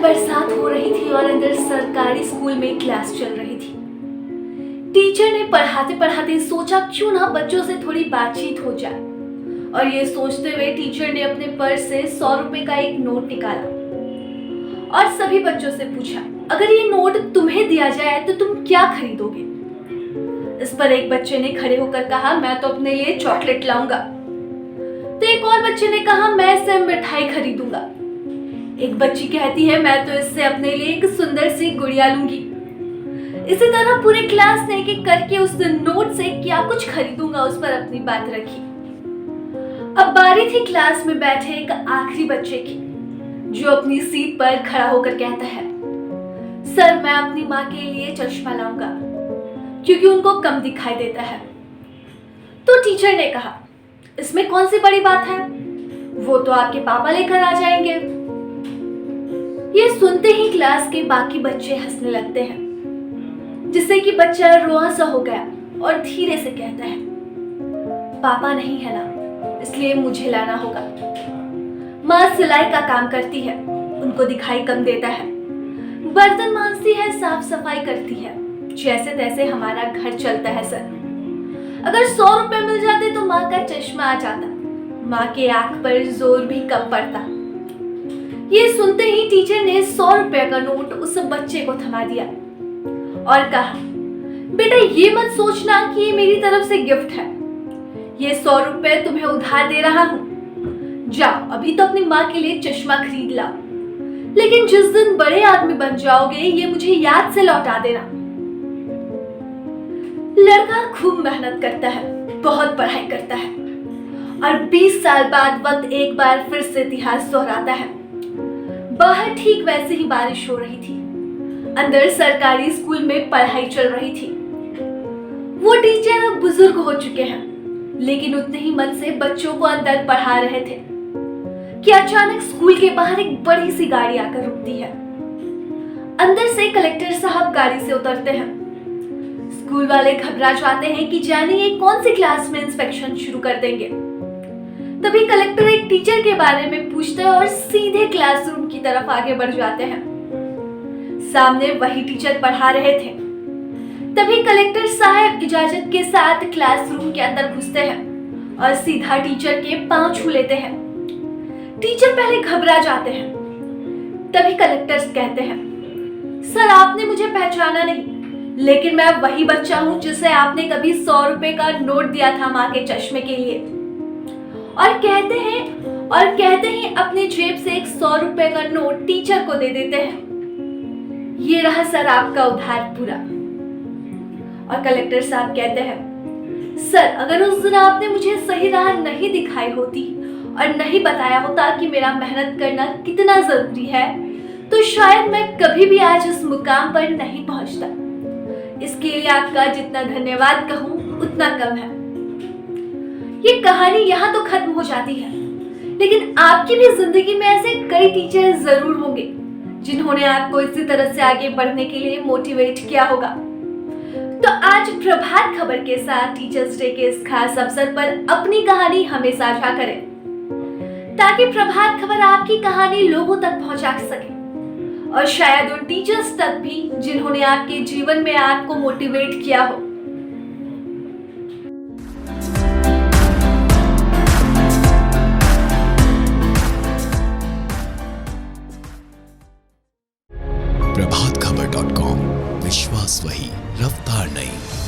बरसात हो रही थी और अंदर सरकारी स्कूल में क्लास चल रही थी। टीचर ने पढ़ाते पढ़ाते सोचा क्यों ना बच्चों से थोड़ी बातचीत हो जाए, और ये सोचते हुए टीचर ने अपने पर्स से 100 रुपए का एक नोट निकाला और सभी बच्चों से पूछा, अगर ये नोट तुम्हें दिया जाए तो तुम क्या खरीदोगे? इस पर एक बच्चे ने खड़े होकर कहा, मैं तो अपने लिए चॉकलेट लाऊंगा। तो एक और बच्चे ने कहा, मैं इससे मिठाई खरीदूंगा। एक बच्ची कहती है, मैं तो इससे अपने लिए एक सुंदर सी गुड़िया लूंगी। इसी तरह पूरे क्लास ने एक करके उस नोट से क्या कुछ खरीदूंगा उस पर अपनी बात रखी। अब बारी थी क्लास में बैठे एक आखिरी बच्चे की, जो अपनी सीट पर खड़ा होकर कहता है, सर मैं अपनी माँ के लिए चश्मा लाऊंगा क्योंकि उनको कम दिखाई देता है। तो टीचर ने कहा, इसमें कौन सी बड़ी बात है, वो तो आपके पापा लेकर आ जाएंगे। ये सुनते ही क्लास के बाकी बच्चे हंसने लगते हैं, जिससे कि बच्चा रोआ सा हो गया और धीरे से कहता है, पापा नहीं है ना, इसलिए मुझे लाना होगा। माँ सिलाई का काम करती है, उनको दिखाई कम देता है, बर्तन मांजती है, साफ सफाई करती है, जैसे तैसे हमारा घर चलता है सर। अगर 100 रुपए मिल जाते तो माँ का चश्मा आ जाता, माँ के आंख पर जोर भी कम पड़ता। ये सुनते ही टीचर ने 100 रुपए का नोट उस बच्चे को थमा दिया और कहा, बेटा ये मत सोचना कि ये मेरी तरफ से गिफ्ट है, ये 100 रुपए तुम्हें उधार दे रहा हूं। जाओ अभी तो अपनी माँ के लिए चश्मा खरीद लाओ, लेकिन जिस दिन बड़े आदमी बन जाओगे ये मुझे याद से लौटा देना। लड़का खूब मेहनत करता है, बहुत पढ़ाई करता है और 20 साल बाद वक्त एक बार फिर से इतिहास दोहराता है। बाहर ठीक वैसे ही बारिश हो रही थी, अंदर सरकारी स्कूल में पढ़ाई चल रही थी। वो टीचर अब बुजुर्ग हो चुके हैं, लेकिन उतने ही मन से बच्चों को अंदर पढ़ा रहे थे कि अचानक स्कूल के बाहर एक बड़ी सी गाड़ी आकर रुकती है। अंदर से कलेक्टर साहब गाड़ी से उतरते हैं। स्कूल वाले घबरा जाते हैं कि जाने ये कौन सी क्लास में इंस्पेक्शन शुरू कर देंगे। तभी कलेक्टर एक टीचर के बारे में पूछते हैं और सीधे क्लासरूम की तरफ आगे बढ़ जाते हैं। सामने वही टीचर पढ़ा रहे थे। तभी कलेक्टर साहब इजाजत के साथ क्लासरूम के अंदर घुसते हैं और सीधा टीचर के पांव छू लेते हैं। टीचर पहले घबरा जाते हैं। तभी कलेक्टर कहते हैं, सर आपने मुझे पहचाना नहीं, लेकिन मैं वही बच्चा हूं जिसे आपने कभी 100 रुपए का नोट दिया था माँ के चश्मे के लिए। और कहते हैं अपनी जेब से एक 100 रुपए का नोट टीचर को दे देते हैं। ये रहा सर आपका उधार पूरा। और कलेक्टर साहब कहते हैं, सर अगर उस दिन आपने मुझे सही राह नहीं दिखाई होती और नहीं बताया होता कि मेरा मेहनत करना कितना जरूरी है, तो शायद मैं कभी भी आज इस मुकाम पर नहीं पहुंचता। इसके लिए आपका जितना धन्यवाद कहूं उतना कम है। ये कहानी यहाँ तो खत्म हो जाती है, लेकिन आपकी भी जिंदगी में ऐसे कई टीचर जरूर होंगे जिन्होंने आपको इसी तरह से आगे बढ़ने के लिए मोटिवेट किया होगा। तो आज प्रभात खबर के साथ टीचर्स डे के इस खास अवसर पर अपनी कहानी हमें साझा करें, ताकि प्रभात खबर आपकी कहानी लोगों तक पहुंचा सके और शायद उन टीचर्स तक भी जिन्होंने आपके जीवन में आपको मोटिवेट किया हो। प्रभातखबर.com, विश्वास वही, रफ्तार नहीं।